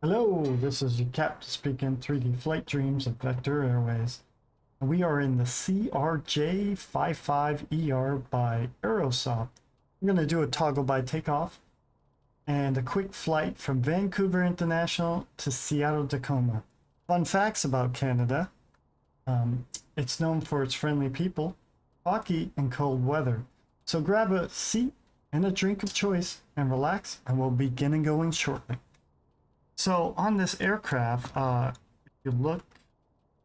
Hello, this is your captain speaking 3D Flight Dreams of Vector Airways. We are in the CRJ550ER by Aerosoft. I'm going to do a toggle by takeoff and a quick flight from Vancouver International to Seattle Tacoma. Fun facts about Canada. It's known for its friendly people, hockey, and cold weather. So grab a seat and a drink of choice and relax, and we'll be getting going shortly. So on this aircraft, if you look,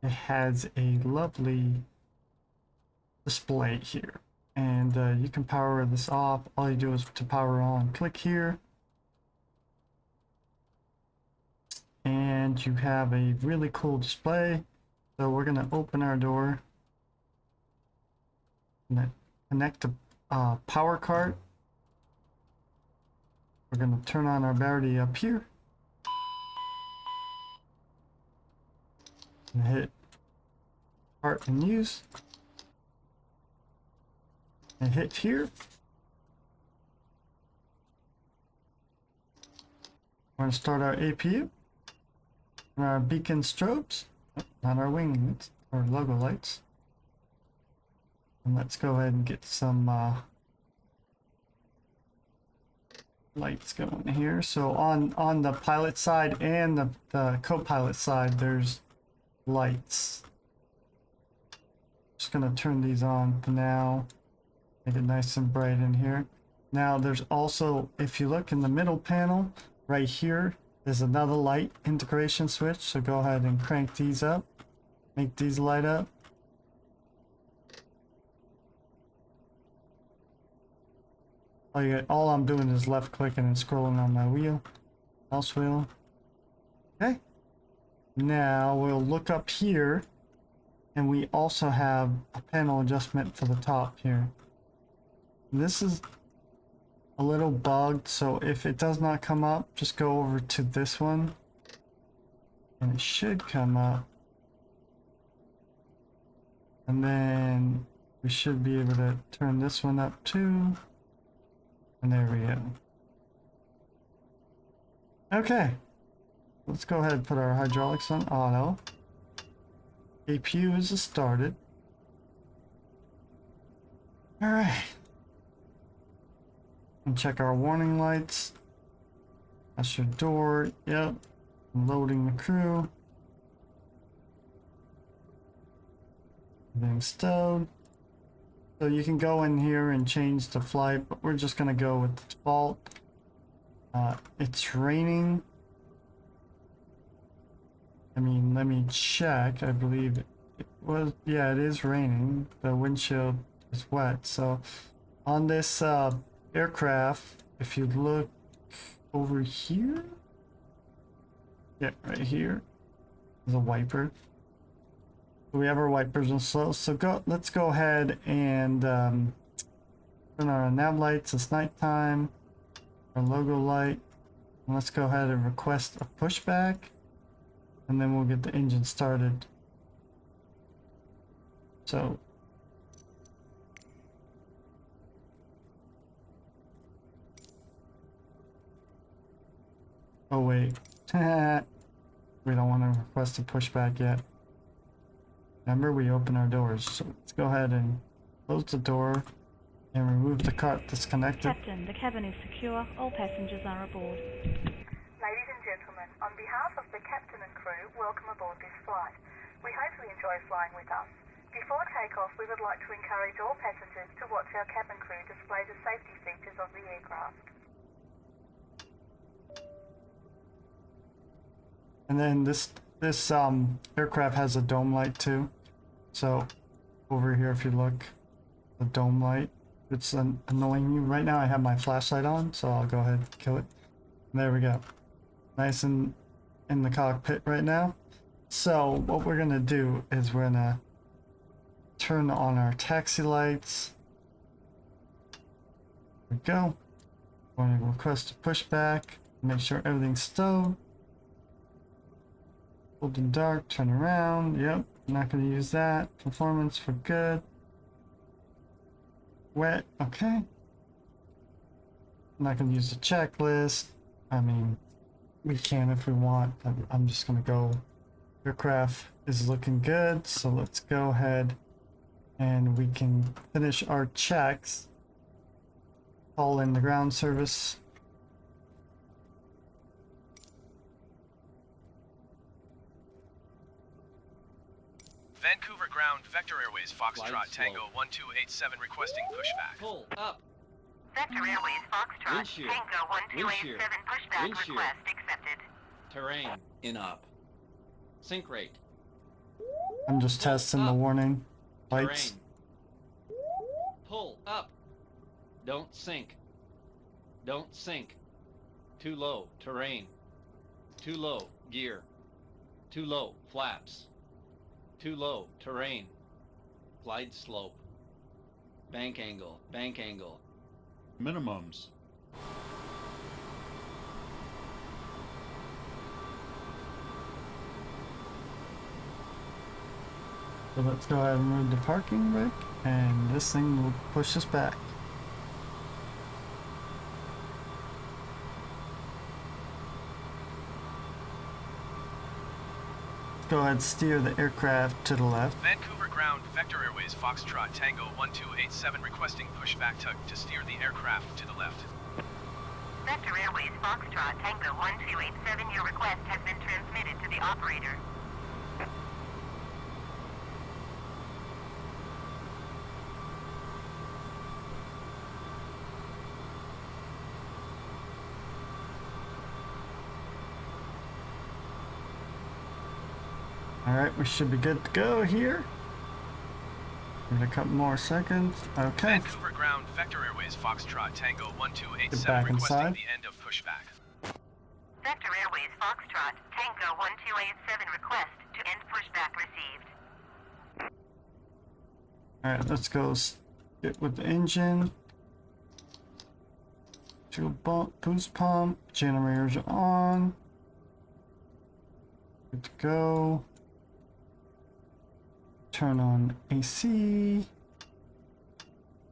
it has a lovely display here. And you can power this off. All you do is to power on, click here. And you have a really cool display. So we're going to open our door. Connect the power card. We're going to turn on our battery up here. And hit start and use. And hit here. We're going to start our APU. And our beacon strobes. Not our wing, it's our logo lights. And let's go ahead and get some lights going here. So on the pilot side and the co-pilot side, there's lights. Just gonna turn these on for now. Make it nice and bright in here. Now there's also, if you look in the middle panel, right here, there's another light integration switch. So go ahead and crank these up. Make these light up. All I'm doing is left clicking and scrolling on my wheel. Mouse wheel. Okay. Now we'll look up here, and we also have a panel adjustment for the top here. This is a little bugged, so if it does not come up, just go over to this one, and it should come up. And then we should be able to turn this one up too. And there we go. Okay. Let's go ahead and put our hydraulics on auto. APU is started. Alright. And check our warning lights. That's your door. Yep. Loading the crew. Being stowed. So you can go in here and change the flight, but we're just gonna go with the default. It's raining. I mean, let me check. I believe it was, yeah, it is raining. The windshield is wet. So on this aircraft, if you look over here, yeah, right here, there's a wiper. We have our wipers and slow. So let's go ahead and turn our nav lights. It's nighttime. Our logo light. And let's go ahead and request a pushback. And then we'll get the engine started. So oh wait. We don't want to request a pushback yet. Remember, we open our doors. So let's go ahead and close the door and remove the cart that's connected. Captain, the cabin is secure. All passengers are aboard. Ladies and gentlemen, on behalf of the captain and crew, welcome aboard this flight. We hope you enjoy flying with us. Before takeoff, we would like to encourage all passengers to watch our cabin crew display the safety features of the aircraft. And then this aircraft has a dome light too. So over here, if you look, the dome light, it's annoying you. Right now I have my flashlight on, so I'll go ahead and kill it. And there we go. Nice and in the cockpit right now. So what we're gonna do is we're gonna turn on our taxi lights. There we go. We're gonna request a pushback. Make sure everything's stowed. Golden dark, turn around. Yep, I'm not gonna use that. Performance for good. Wet, okay. I'm not gonna use the checklist. I mean, We can if we want. I'm just gonna go. Aircraft is looking good, so let's go ahead and we can finish our checks. Call in the ground service. Vancouver ground, Vector Airways, Foxtrot, Flight Tango slope. 1287 requesting pushback. Pull up. Vector Airways Foxtrot, Wind shear. Tango Wind shear. 1287 pushback Wind shear. request accepted. Terrain. In up. Sink rate. I'm just testing the up. warning lights. Terrain. Pull up. Don't sink. Don't sink. Too low. Terrain. Too low. Gear. Too low. Flaps. Too low. Terrain. Glide slope. Bank angle. Bank angle. Minimums. So let's go ahead and move the parking brake, and this thing will push us back. Go ahead and steer the aircraft to the left. Vancouver ground, Vector Airways, Foxtrot, Tango 1287 requesting pushback to steer the aircraft to the left. Vector Airways Foxtrot, Tango 1287, your request has been transmitted to the operator. Alright, we should be good to go here. Give it a couple more seconds. Okay. Vancouver ground, Vector Airways, Foxtrot, Tango Get 1287 back requesting inside. the end of pushback. Vector Airways Foxtrot, Tango 1287, request to end pushback received. Alright, let's go get with the engine. Fuel bump, boost pump, generators are on. Good to go. Turn on AC.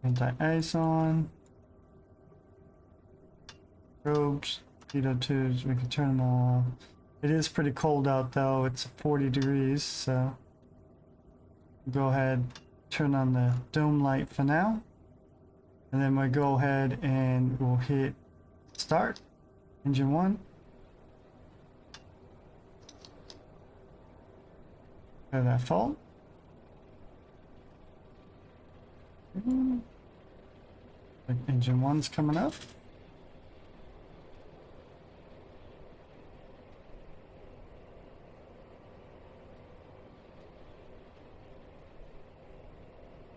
Anti-ice on. Probes, heater tubes, we can turn them all off. It is pretty cold out though, it's 40 degrees, so go ahead, turn on the dome light for now. And then we'll go ahead and we'll hit start, engine 1. Have that fault. Like engine 1's coming up.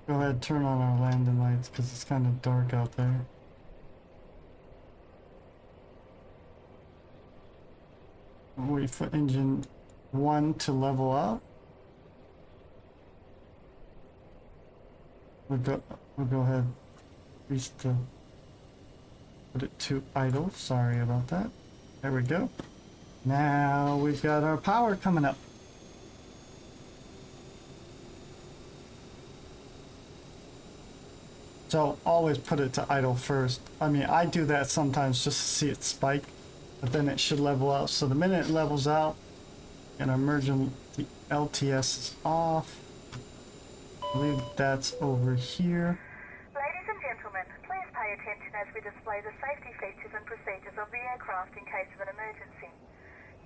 Go ahead, turn on our landing lights because it's kind of dark out there. Wait for engine 1 to level up. We'll go ahead, put it to idle. Sorry about that. There we go. Now we've got our power coming up. So always put it to idle first. I mean, I do that sometimes just to see it spike, but then it should level out. So the minute it levels out, and our the LTS is off. I believe that's over here. Ladies and gentlemen, please pay attention as we display the safety features and procedures of the aircraft in case of an emergency.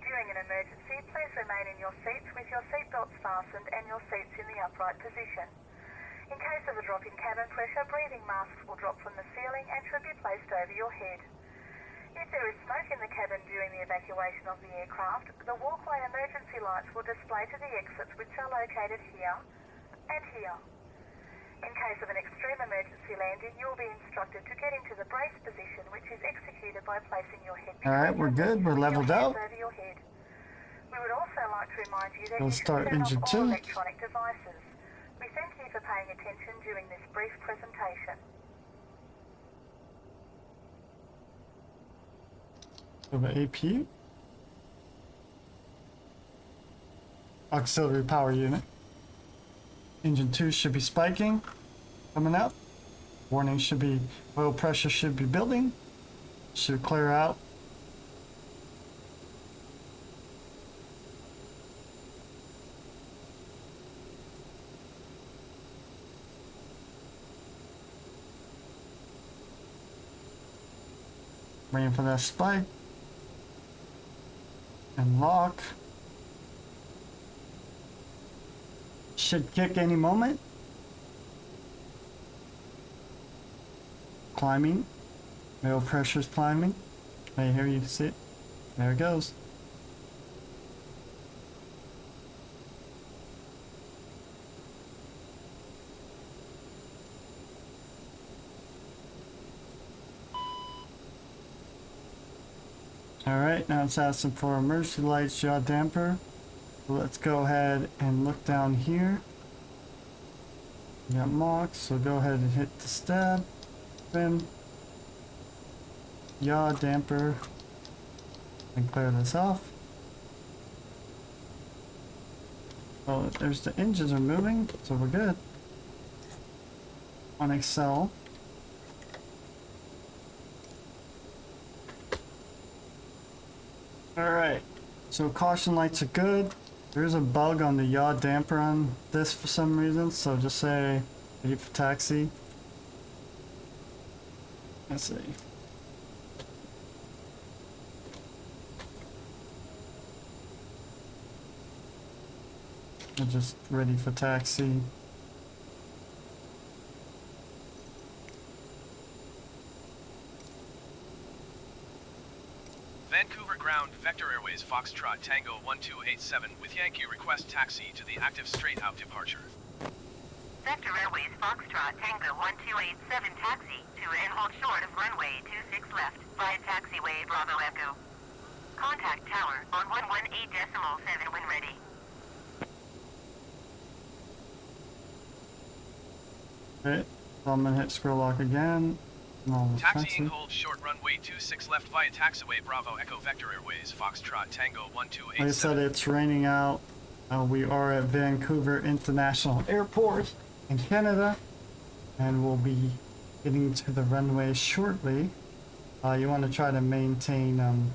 During an emergency, please remain in your seats with your seatbelts fastened and your seats in the upright position. In case of a drop in cabin pressure, breathing masks will drop from the ceiling and should be placed over your head. If there is smoke in the cabin during the evacuation of the aircraft, the walkway emergency lights will display to the exits which are located here and here. In case of an extreme emergency landing, you will be instructed to get into the brace position, which is executed by placing your head Alright, we're good. We're leveled out. over your head. We would also like to remind you that We'll you should start turn engine off 2. all electronic devices. We thank you for paying attention during this brief presentation. So the APU. Auxiliary power unit. Engine 2 should be spiking. Coming up. Warning should be, oil pressure should be building. Should clear out. Waiting for that spike. And lock. Should kick any moment. Climbing. Oil pressure's climbing. Right here you can see it. There it goes. Alright, now it's asking for emergency lights, yaw damper. So let's go ahead and look down here. We got Mach, so go ahead and hit the stab. Trim. Yaw damper. And clear this off. Oh, there's the engines are moving, so we're good. On Excel. Alright, so caution lights are good. There's a bug on the yaw damper on this for some reason, so just say ready for taxi. Let's see. We're just ready for taxi. Vancouver ground, Vector Airways Foxtrot Tango 1287 with Yankee request taxi to the active straight out departure. Vector Airways Foxtrot Tango 1287 taxi to and hold short of runway 26 left via taxiway Bravo Echo. Contact tower on 118.7 when ready. Okay, so I'm gonna hit scroll lock again. Taxiing hold short runway 26 left via taxiway Bravo Echo Vector Airways Foxtrot Tango 1287. Like I said, it's raining out. We are at Vancouver International Airport in Canada, and we'll be getting to the runway shortly. You want to try to maintain,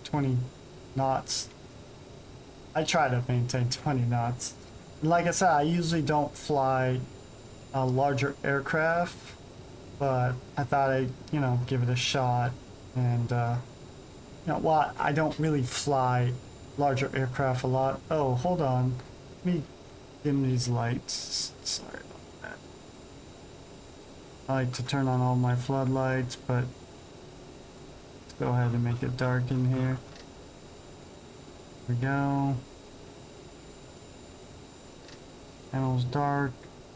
20 knots. I try to maintain 20 knots. And like I said, I usually don't fly larger aircraft, but I thought I'd, give it a shot. And, well, I don't really fly larger aircraft a lot. Oh, hold on. Let me dim these lights. Sorry about that. I like to turn on all my floodlights, but let's go ahead and make it dark in here. There we go. Panel's dark,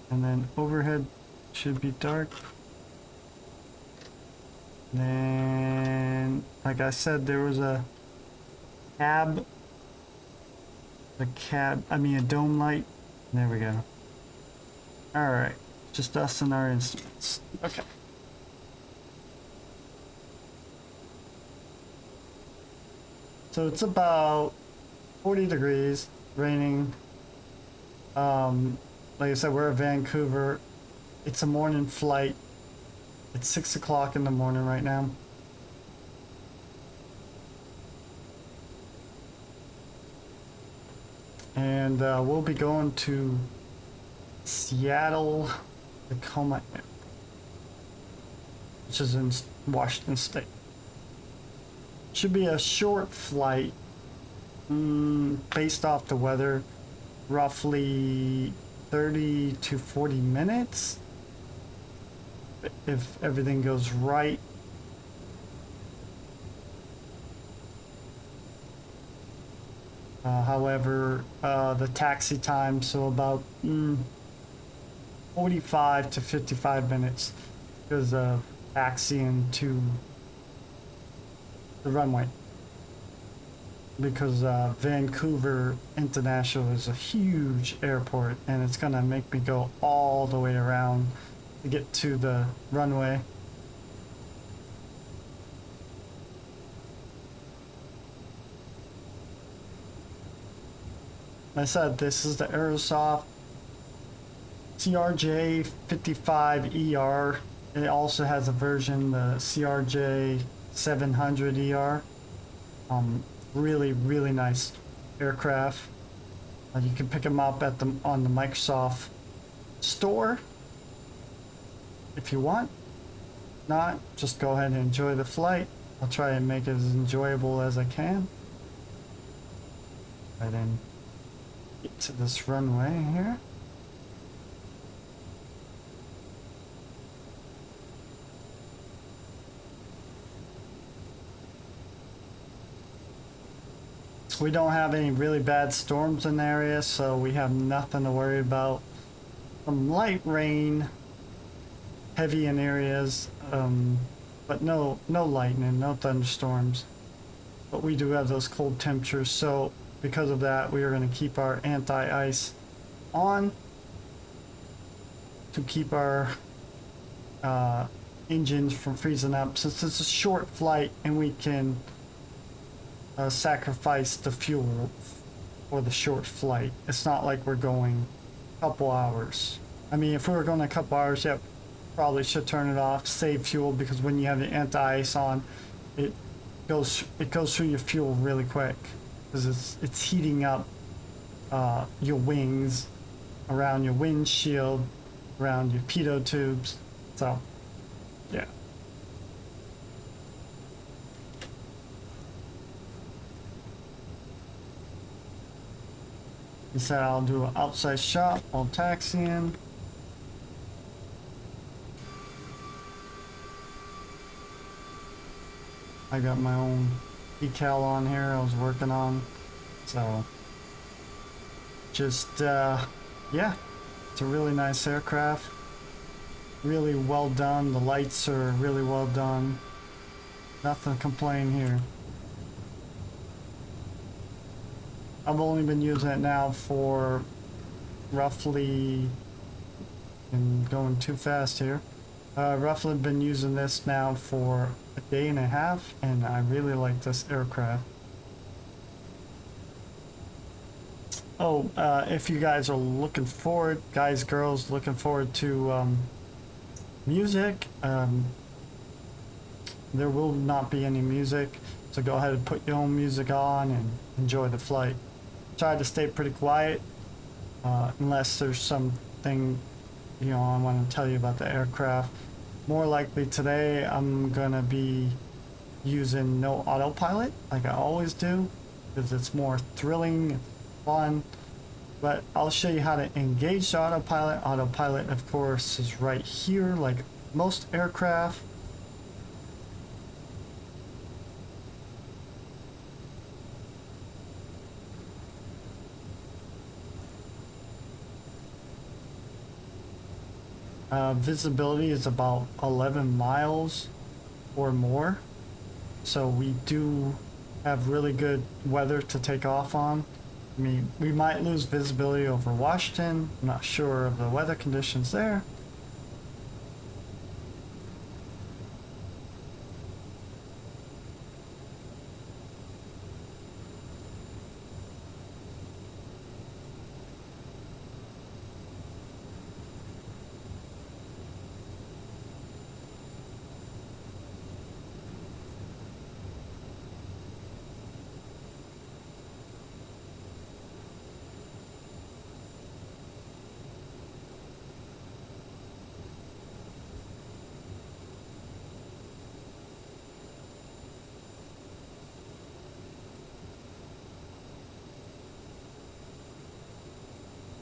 and then overhead should be dark. Then, like I said, there was a dome light. There we go. Alright, just us and our instruments. Okay. So it's about 40 degrees, raining. Like I said, we're at Vancouver. It's a morning flight. It's 6 o'clock in the morning right now. And we'll be going to Seattle, Tacoma, which is in Washington State. Should be a short flight, based off the weather, roughly 30 to 40 minutes if everything goes right. However, the taxi time, so about 45 to 55 minutes because of taxiing to the runway. Because Vancouver International is a huge airport, and it's gonna make me go all the way around to get to the runway. Like I said, this is the Aerosoft CRJ550ER. It also has a version, the CRJ550ER. Really, really nice aircraft. You can pick them up at on the Microsoft store. if you want. Not, just go ahead and enjoy the flight. I'll try and make it as enjoyable as I can. Right then, get to this runway here. We don't have any really bad storms in the area, so we have nothing to worry about. Some light rain, heavy in areas, but no lightning, no thunderstorms. But we do have those cold temperatures, so because of that, we are going to keep our anti-ice on to keep our engines from freezing up. Since it's a short flight and we can sacrifice the fuel for the short flight. It's not like we're going a couple hours. I mean, if we were going a couple hours, yeah, probably should turn it off, save fuel, because when you have the anti-ice on, it goes through your fuel really quick because it's heating up your wings, around your windshield, around your pitot tubes. So, yeah. He said I'll do an outside shot while taxiing. I got my own decal on here I was working on. So, just, yeah, it's a really nice aircraft. Really well done. The lights are really well done. Nothing to complain here. I've only been using it now for roughly, and going too fast here. Roughly been using this now for a day and a half, and I really like this aircraft. Oh, if you guys are looking forward, guys, girls, looking forward to music, there will not be any music, so go ahead and put your own music on and enjoy the flight. Try to stay pretty quiet, unless there's something, you know, I want to tell you about the aircraft. More likely today, I'm gonna be using no autopilot, like I always do, because it's more thrilling, it's fun. But I'll show you how to engage the autopilot. Autopilot, of course, is right here, like most aircraft. Visibility is about 11 miles or more, so we do have really good weather to take off on. I mean, we might lose visibility over Washington. I'm not sure of the weather conditions there.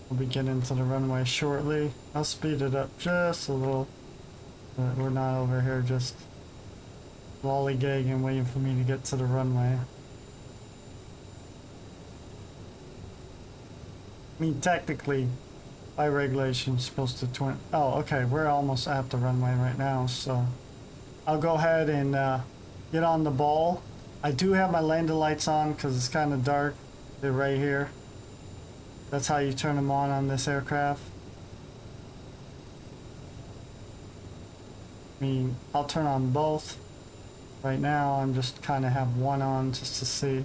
We'll be getting to the runway shortly. I'll speed it up just a little. But we're not over here just lollygagging waiting for me to get to the runway. I mean, technically, by regulation, you're supposed to 20. Oh, okay, we're almost at the runway right now, so I'll go ahead and get on the ball. I do have my landing lights on because it's kind of dark. They're right here. That's how you turn them on this aircraft. I mean, I'll turn on both. Right now, I'm just kind of have one on just to see.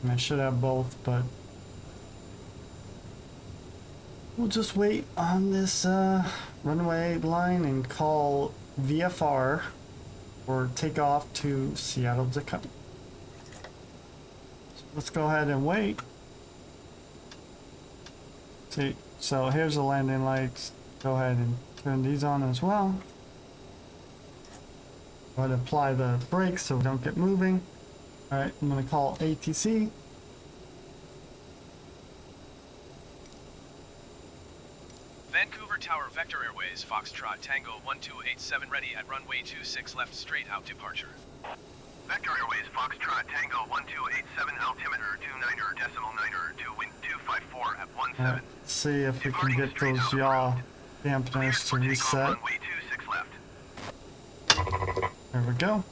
And I should have both, but we'll just wait on this runway line and call VFR for takeoff to Seattle Tacoma. Let's go ahead and wait. See, So here's the landing lights. Go ahead and turn these on as well. Go ahead and apply the brakes so we don't get moving. Alright, I'm gonna call ATC. Vancouver Tower Vector Airways Foxtrot Tango 1287 ready at runway 26 left straight out departure. Vector Airways Foxtrot Tango 1287 altimeter 29er to wind 254 at 17. Alright, see if we can get those yaw dampeners to reset. Runway 26 left. There we go.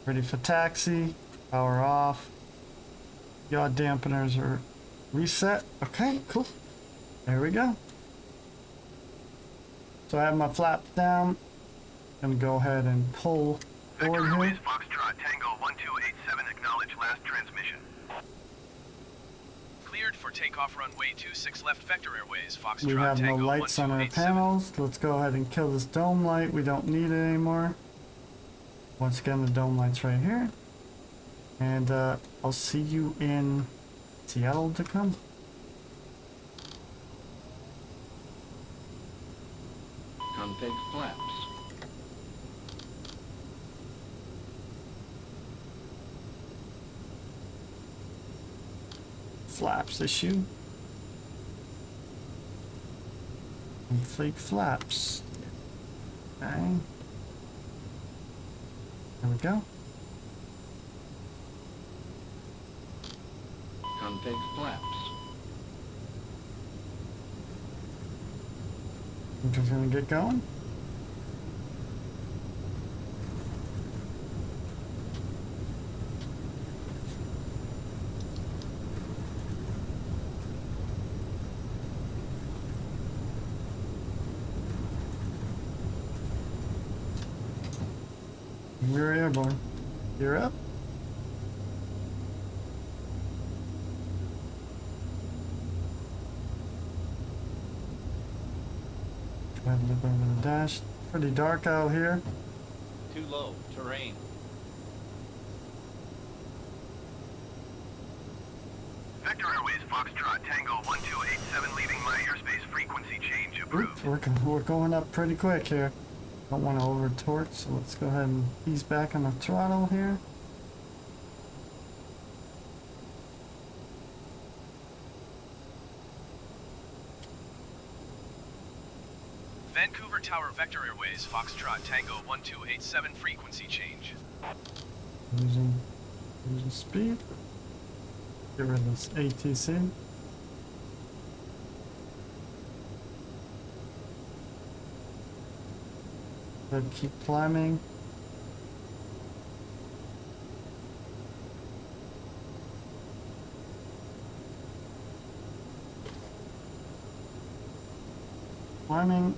Ready for taxi. Power off. Yaw dampeners are reset. Okay, cool. There we go. So I have my flaps down. Gonna go ahead and pull Vector forward Airways here. Foxtrot Tango 1287 acknowledge last transmission. Cleared for takeoff runway 26 left Vector Airways Foxtrot We have no Tango lights on our 1287. panels. Let's go ahead and kill this dome light. We don't need it anymore. Once again, the dome light's right here. And I'll see you in Seattle to come. Config flaps. Flaps issue. Config flaps. Okay. There we go. Config flaps. I'm just gonna get going. We're airborne. You're up. Go ahead and look over the dash. Pretty dark out here. Too low. Terrain. Vector Airways Foxtrot Tango 1287 leaving my airspace frequency change approved. Oops, we're going up pretty quick here. Don't want to over torque, so let's go ahead and ease back on the throttle here. Vancouver Tower Vector Airways Foxtrot Tango 1287 frequency change. Losing speed. Get rid of this ATC. But keep climbing. Climbing.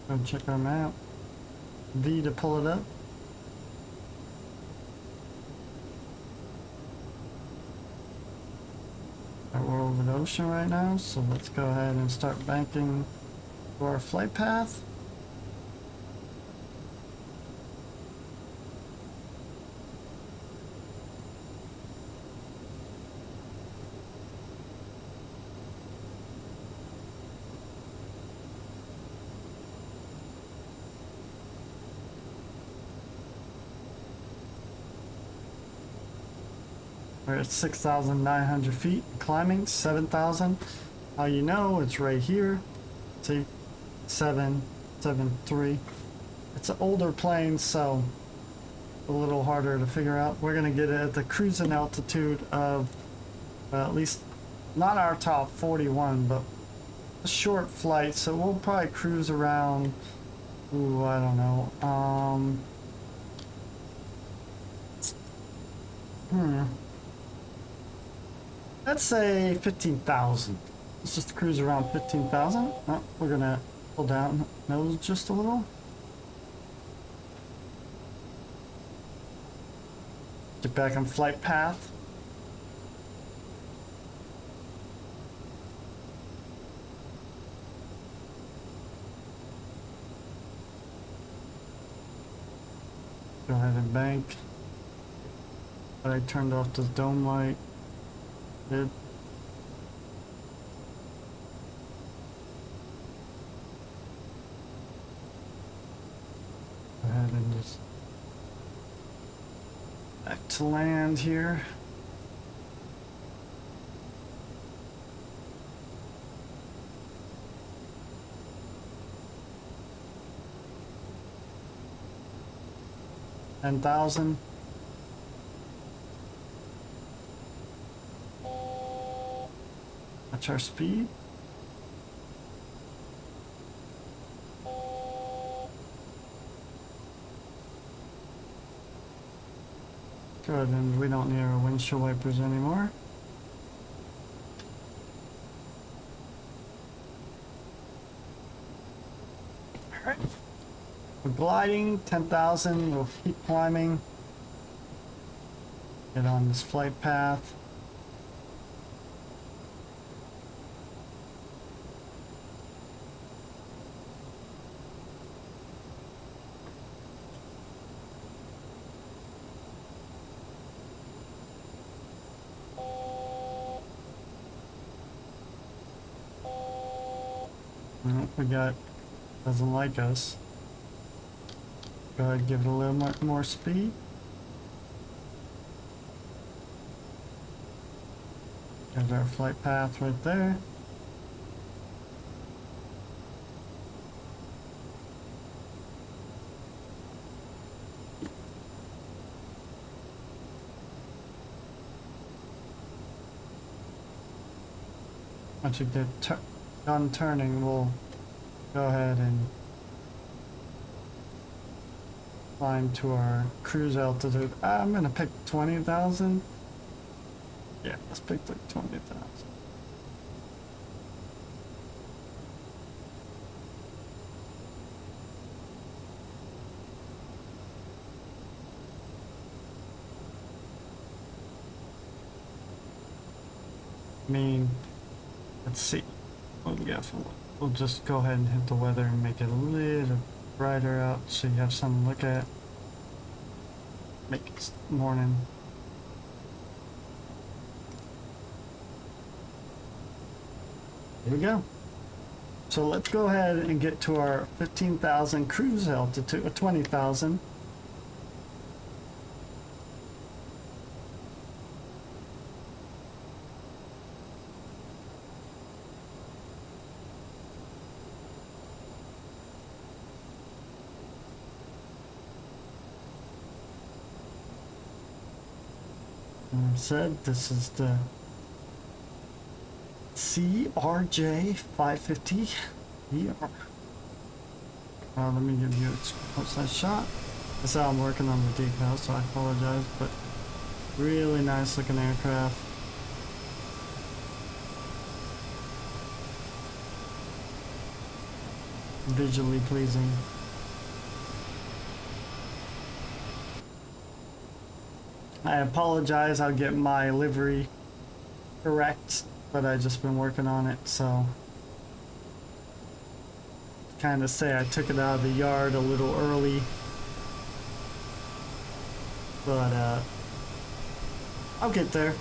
Go check our map. V to pull it up. We're over the ocean right now, so let's go ahead and start banking to our flight path. We're at 6,900 feet, climbing 7,000. How you know it's right here. See, 773. It's an older plane, so a little harder to figure out. We're gonna get it at the cruising altitude of at least not our top 41, but a short flight. So we'll probably cruise around. Ooh, I don't know. Let's say 15,000. Let's just cruise around 15,000. Oh, we're gonna pull down nose just a little. Get back on flight path. Go ahead and bank. But I turned off this dome light. Did. Go ahead and just back to land here. $10,000. Watch our speed. Good, and we don't need our windshield wipers anymore. Alright. We're gliding, 10,000, we'll keep climbing. Get on this flight path. We got, doesn't like us. Go ahead and give it a little more speed. There's our flight path right there. Once you get done turning, we'll go ahead and climb to our cruise altitude. I'm gonna pick 20,000. Yeah, let's pick like 20,000. I mean, let's see. What we got for, we'll just go ahead and hit the weather and make it a little brighter out so you have something to look at. Make it morning. Here we go. So let's go ahead and get to our 15,000 cruise altitude, or 20,000. Said this is the CRJ550ER. Let me give you a close shot. That's how I'm working on the decal, so I apologize, but really nice looking aircraft. Visually pleasing. I apologize, I'll get my livery correct, but I've just been working on it, so kind of say I took it out of the yard a little early, but I'll get there.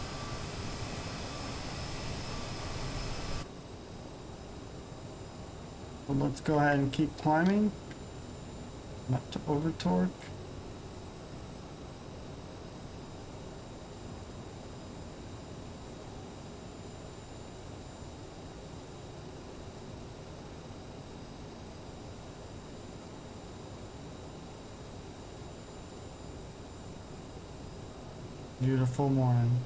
So let's go ahead and keep climbing, not to over torque. Beautiful morning.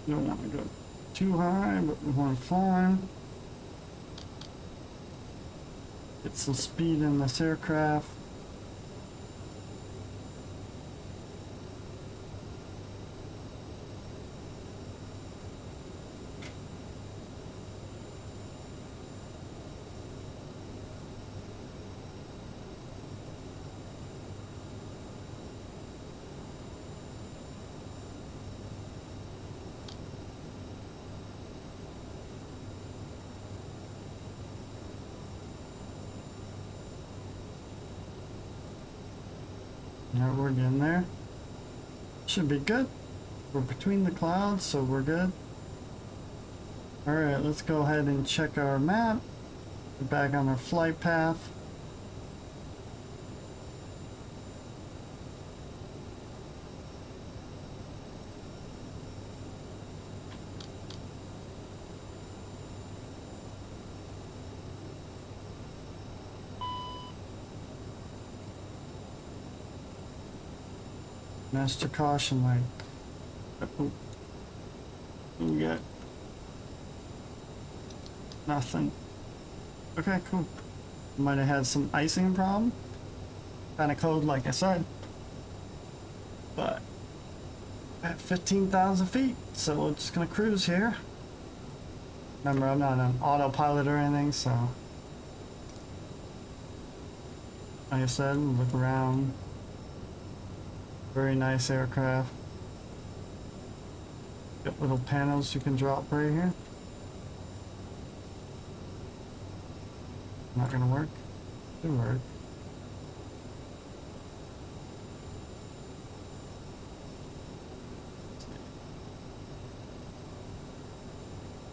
You don't want to go Too high, but we want to climb. Get some speed in this aircraft. Now we're getting there. Should be good. We're between the clouds, so we're good. Alright, let's go ahead and check our map. We're back on our flight path. Master caution light. Oh. We got nothing. Okay, cool. Might have had some icing problem. Kind of cold, like I said. But at 15,000 feet, so we're just gonna cruise here. Remember, I'm not an autopilot or anything, so like I said, look around. Very nice aircraft. Got little panels you can drop right here. Not gonna work? Should work.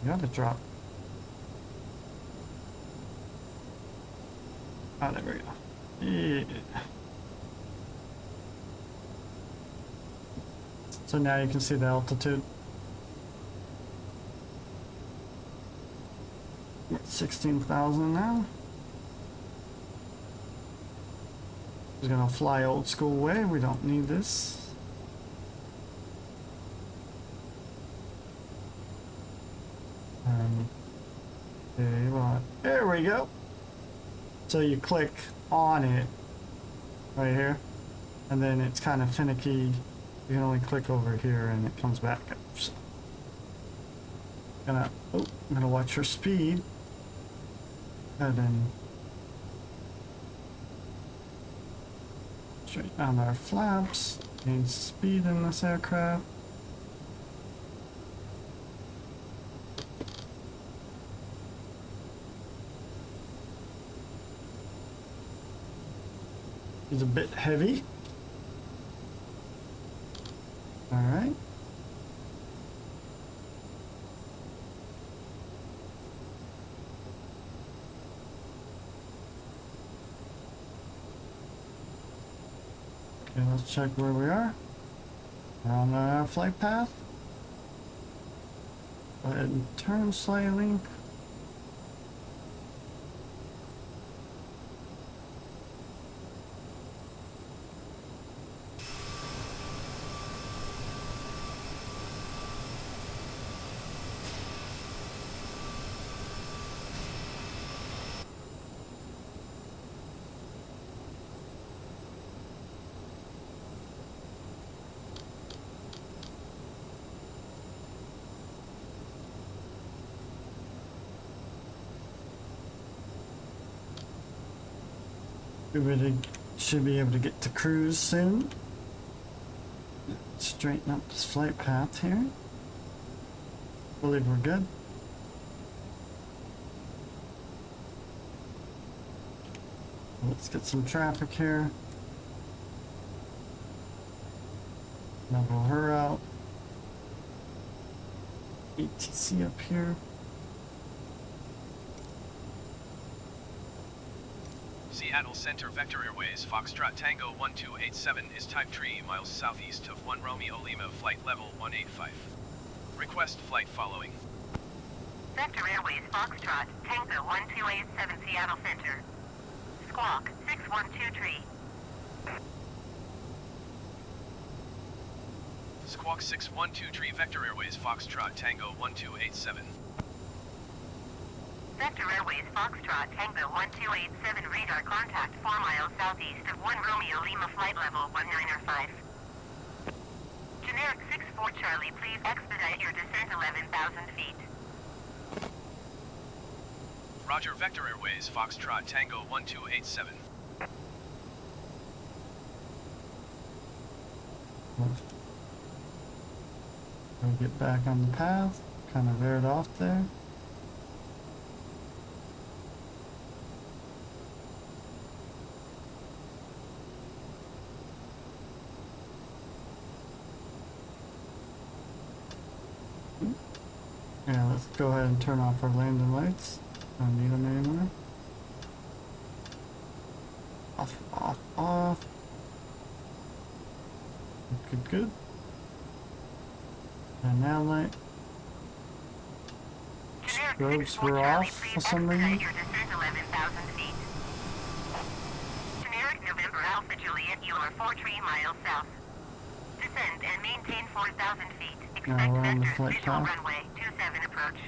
You have to drop. Oh, there we go. Yeah. So now you can see the altitude. 16,000 now. Just gonna fly old school way. We don't need this. There we go. So you click on it right here, and then it's kind of finicky. You can only click over here and it comes back up. So I'm gonna watch her speed. And then straight down our flaps. Gain speed in this aircraft. He's a bit heavy. All right. Okay, let's check where we are. We're on our flight path. Go ahead and turn slightly. We should be able to get to cruise soon. Straighten up this flight path here. Believe we're good. Let's get some traffic here. Level her out. ATC up here. Seattle Center Vector Airways Foxtrot Tango 1287 is type 3 miles southeast of 1 Romeo Lima, flight level 185. Request flight following. Vector Airways Foxtrot Tango 1287 Seattle Center. Squawk 6123. Squawk 612 Tree Vector Airways Foxtrot Tango 1287. Vector Airways Foxtrot Tango 1287 radar contact 4 miles southeast of 1 Romeo Lima flight level 195. Generic 64 Charlie, please expedite your descent 11,000 feet. Roger, Vector Airways Foxtrot Tango 1287. I'll get back on the path, kind of veered off there. Yeah, let's go ahead and turn off our landing lights. Don't need them anymore. Off, off, off. Good, good. And now light. Strobes were off for some reason. Generic November Alpha Juliet, you are 4 miles south. Descend and maintain 4,000 feet. Now we're on the Vectors, flight visual path. runway 27 approach.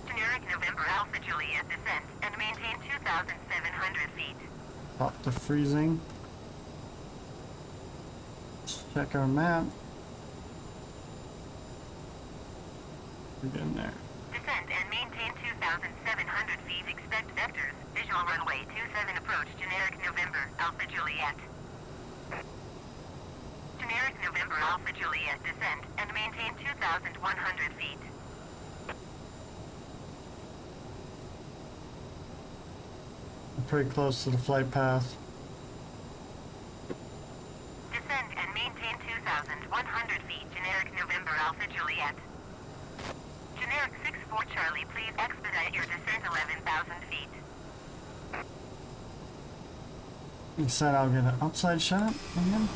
Generic November Alpha Juliet, descend and maintain 2,700 feet. Stop the freezing. Let's check our map. We're getting there. Descend and maintain 2,700 feet. Expect vectors. Visual runway 27 approach. Generic November Alpha Juliet. Generic November Alpha Juliet, descend and maintain 2,100 feet. I'm pretty close to the flight path. Descend and maintain 2,100 feet. Generic November Alpha Juliet. Generic 64 Charlie, please expedite your descent 11,000 feet. You said I'll get an outside shot again?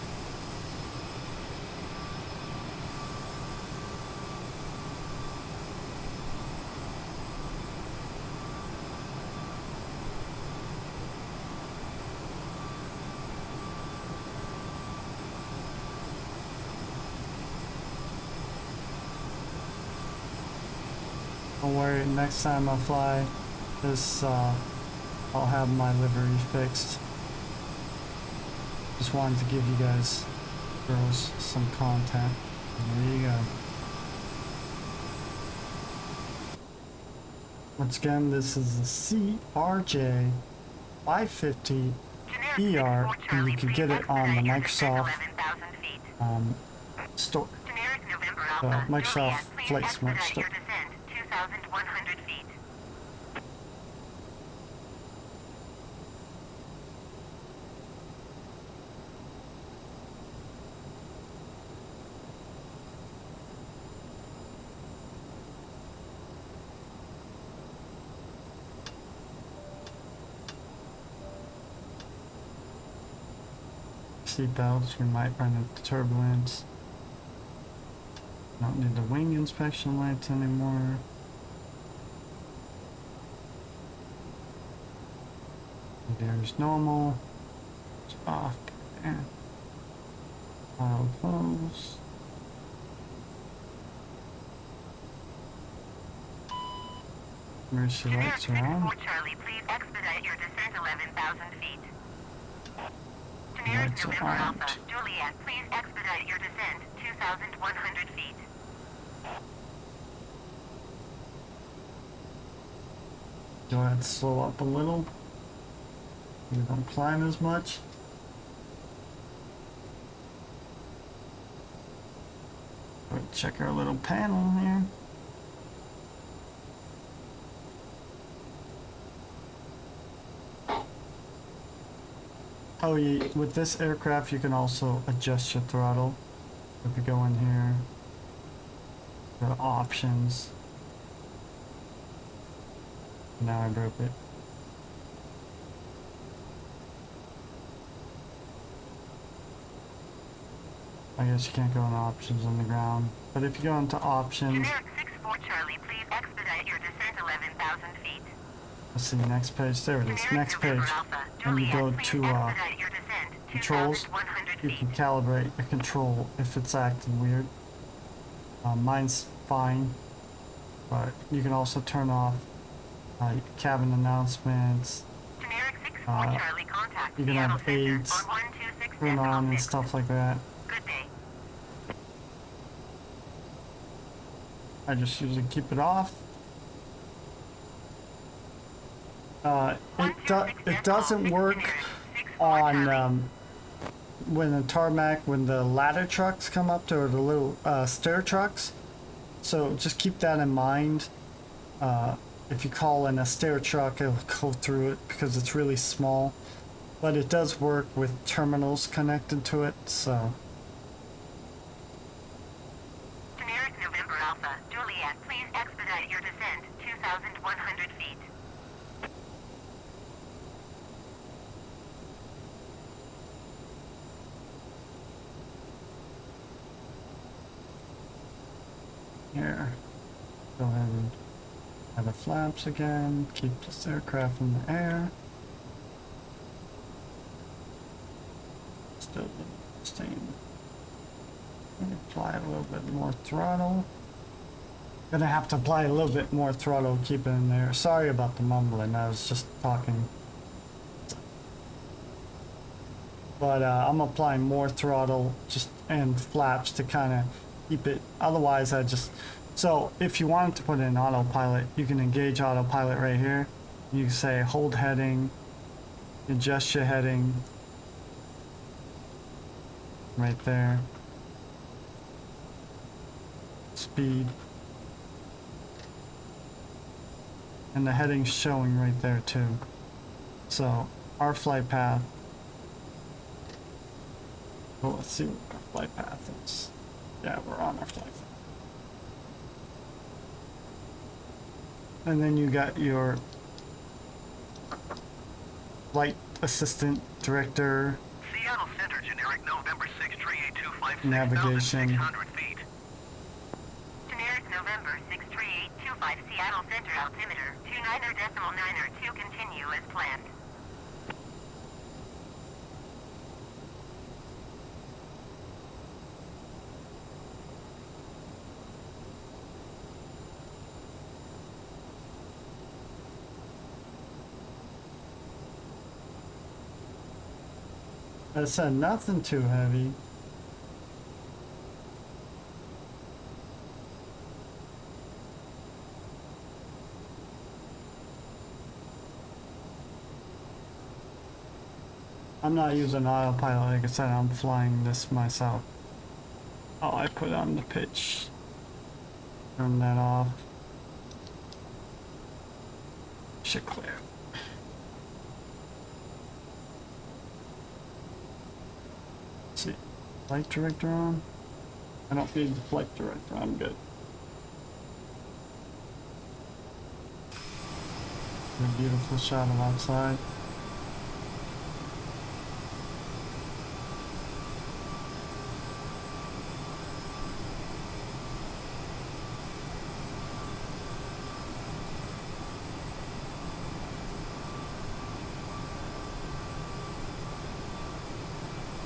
Don't worry, next time I fly this, I'll have my livery fixed. Just wanted to give you guys, girls, some content. And there you go. Once again, this is the CRJ550ER, and you can get it on the Microsoft store. So Microsoft Flight Smart store. 2,100 feet. Seatbelts, we might run into turbulence. Don't need the wing inspection lights anymore. There's normal. It's off. And auto close. Emergency lights are on. Charlie, please expedite your descent 11,000 feet. Generic Lights are November armed. Alpha, Juliet, please expedite your descent 2,100 feet. Go ahead and slow up a little. We don't climb as much. Check our little panel here. Oh, yeah, with this aircraft you can also adjust your throttle. If you go in here, go to options. Now I broke it. I guess you can't go into options on the ground. But if you go into options, Generic 64 Charlie, please expedite your descent 11,000 feet. let's see, next page, there it is, Generic next page. November Alpha, And you Juliet, go please to expedite your descent controls, 2,100 you feet. can calibrate your control if it's acting weird. Mine's fine, but you can also turn off cabin announcements. Generic 6 Uh, Charlie contact you can Seattle have Center aids on 126 turn on and 6. stuff like that. Good day. I just usually keep it off. It doesn't work on when the tarmac, when the ladder trucks come up to, or the little stair trucks. So just keep that in mind. If you call in a stair truck, it'll go through it because it's really small. But it does work with terminals connected to it, so. Generic November Alpha, Juliet, please expedite your descent, 2,100 feet. Here, go ahead and have the flaps again, keep this aircraft in the air. Still staying. Apply a little bit more throttle. Gonna have to apply a little bit more throttle, keep it in there. Sorry about the mumbling, I was just talking. But I'm applying more throttle and flaps to kind of keep it. Otherwise, so if you wanted to put in autopilot, you can engage autopilot right here. You can say hold heading, adjust your heading right there. Speed. And the heading's showing right there too. So our flight path. Well, let's see what our flight path is. Yeah, we're on our flight path. And then you got your flight assistant, director, Seattle Center, generic November 6, 3825, navigation. 6,600 feet. Generic November 63825, Seattle Center altimeter, 29.9 to continue as planned. I said nothing too heavy. I'm not using autopilot, like I said, I'm flying this myself. Oh, I put on the pitch. Turn that off. Should clear. Let's see, flight director on? I don't need the flight director, I'm good. A beautiful shot of outside.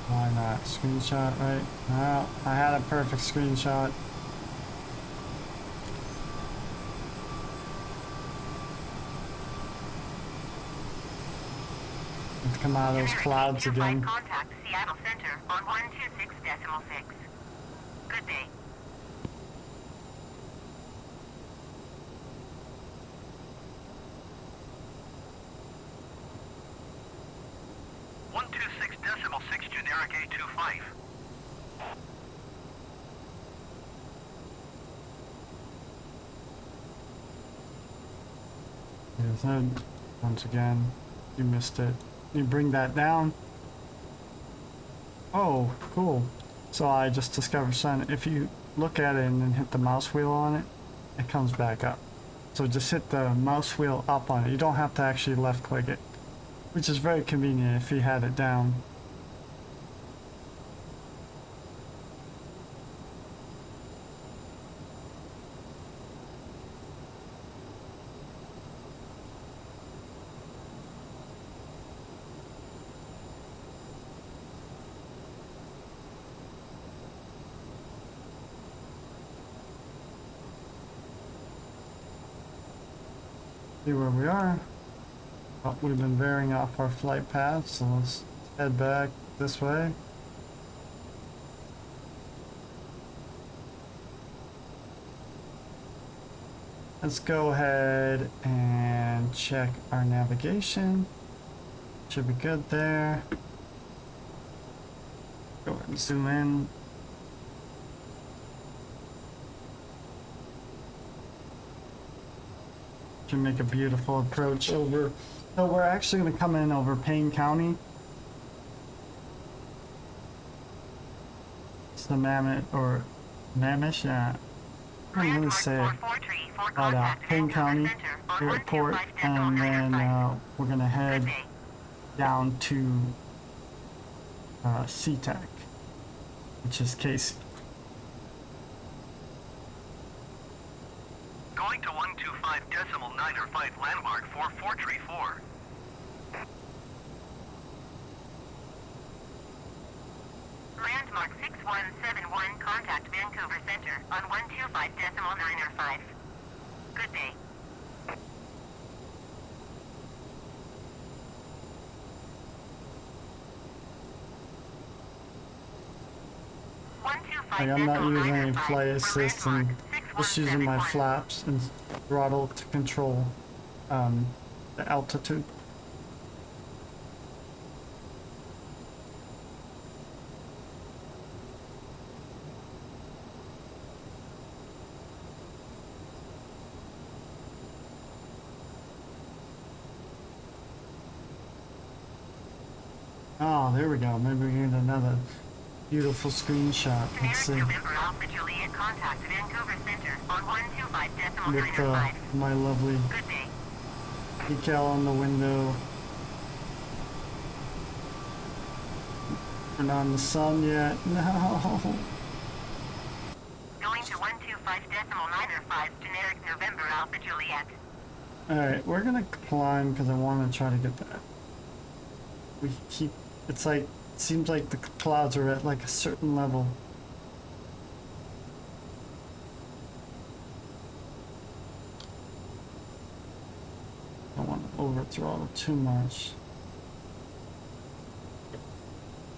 Why not? Screenshot, right? Well, I had a perfect screenshot. Let's come out of those clouds again. Contact Seattle Center on 126.6. Good day. generic 825. Here's head. Once again, you missed it. You bring that down. Oh, cool. So I just discovered something. If you look at it and then hit the mouse wheel on it, it comes back up. So just hit the mouse wheel up on it. You don't have to actually left click it, which is very convenient if you had it down. See where we are. Oh, we've been veering off our flight path, so let's head back this way. Let's go ahead and check our navigation. Should be good there. Go ahead and zoom in. Should make a beautiful approach over. So we're actually going to come in over Payne County. It's the Mammoth or Mammoth, yeah. I'm going to say at Payne County Airport, and then we're going to head down to Seatac, which is Casey. Going to 125.905 landmark for 434. Landmark 6171, contact Vancouver Center on 125.905. Good day. Like I'm not using any flight assist and just using my flaps and throttle to control the altitude. Oh, there we go. Maybe we get another beautiful screenshot. Let's see. With my lovely decal on the window. Turn on the sun yet? No. Going to 125.905, generic November Alpha Juliet. Alright, we're gonna climb because I want to try to get that. We keep, it's like, seems like the clouds are at like a certain level. I don't want to over throttle too much.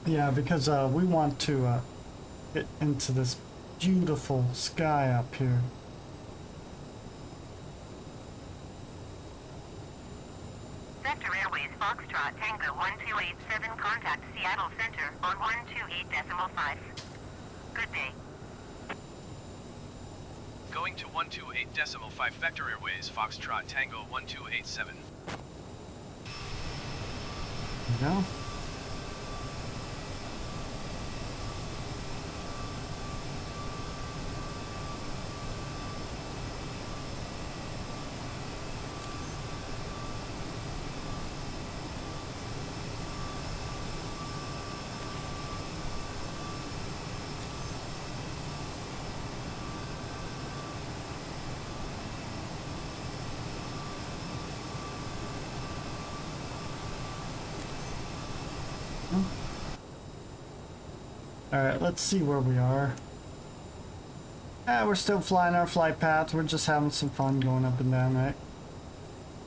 Yeah, because we want to get into this beautiful sky up here. Vector Airways Foxtrot Tango 1287, contact Seattle Center on 128.5. Good day. Going to 128.5 Vector Airways Foxtrot Tango 1287. There you go. Alright, let's see where we are. Yeah, we're still flying our flight path. We're just having some fun going up and down, right?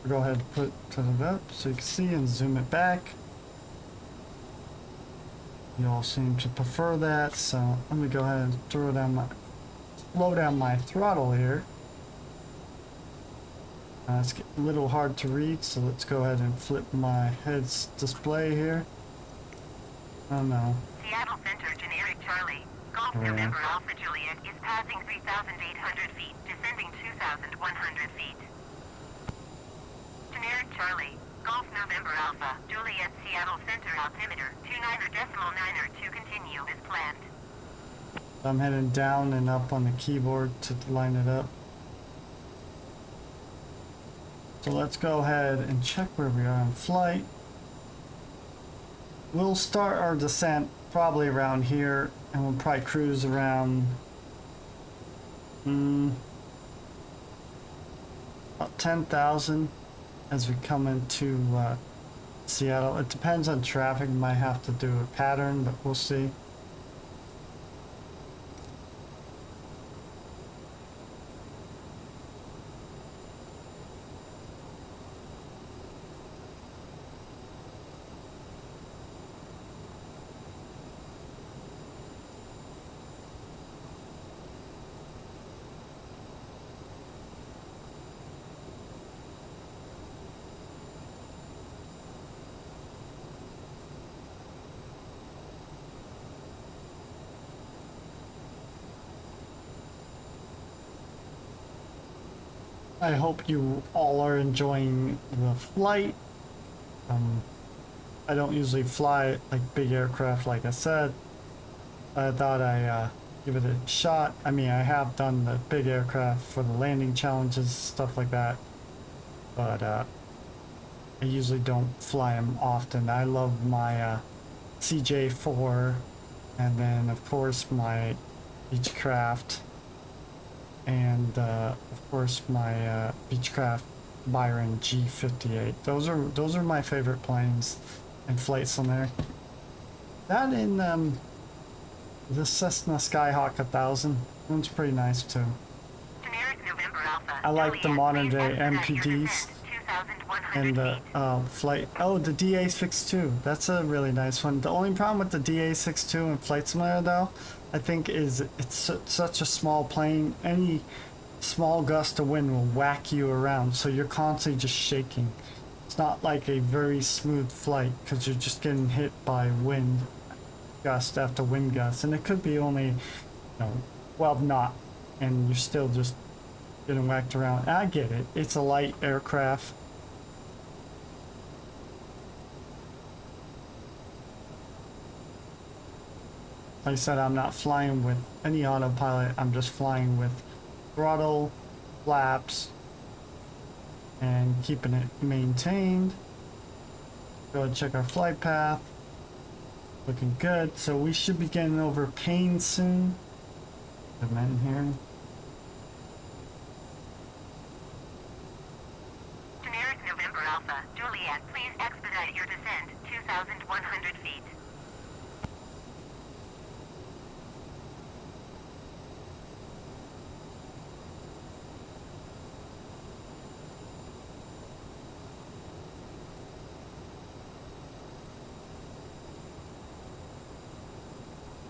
We'll go ahead and put it up so you can see and zoom it back. You all seem to prefer that, so let me go ahead and slow down my throttle here. It's getting a little hard to read, so let's go ahead and flip my head's display here. Oh no. Seattle Center, generic Charlie. Golf November Alpha Juliet is passing 3,800 feet, descending 2,100 feet. Generic Charlie. Golf November Alpha Juliet Seattle Center altimeter 29.9 to continue as planned. I'm heading down and up on the keyboard to line it up. So let's go ahead and check where we are in flight. We'll start our descent probably around here, and we'll probably cruise around about 10,000 as we come into Seattle. It depends on traffic. We might have to do a pattern, but we'll see. I hope you all are enjoying the flight. I don't usually fly like big aircraft, like I said. I thought I give it a shot. I mean, I have done the big aircraft for the landing challenges, stuff like that. But I usually don't fly them often. I love my CJ4, and then of course my Beechcraft, and of course my Beechcraft Byron G58. Those are my favorite planes and flights on there. That in the Cessna Skyhawk 1000. One's pretty nice too. I like the modern day MPDs and the flight. Oh, the DA62. That's a really nice one. The only problem with the DA62 in Flight Simulator, though, I think, is it's such a small plane. Any small gust of wind will whack you around, so you're constantly just shaking. It's not like a very smooth flight because you're just getting hit by wind gust after wind gust, and it could be only, you know, 12 knot, and you're still just getting whacked around. I get it. It's a light aircraft. Like I said, I'm not flying with any autopilot. I'm just flying with throttle, flaps, and keeping it maintained. Go and check our flight path. Looking good. So we should be getting over Payne soon. The men here. Generic November Alpha, Juliet, please expedite your descent, 2,100 feet.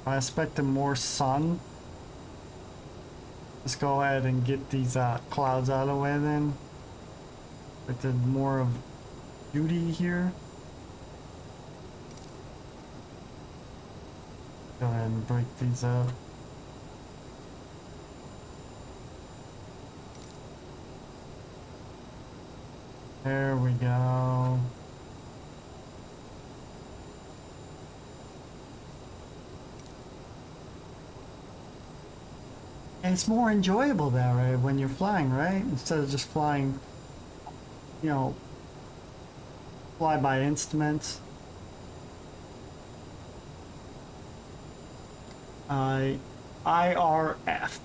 I expected more sun. Let's go ahead and get these clouds out of the way then. Expected more of beauty here. Go ahead and break these up. There we go. And it's more enjoyable that way when you're flying, right? Instead of just flying, you know, fly by instruments. IRF.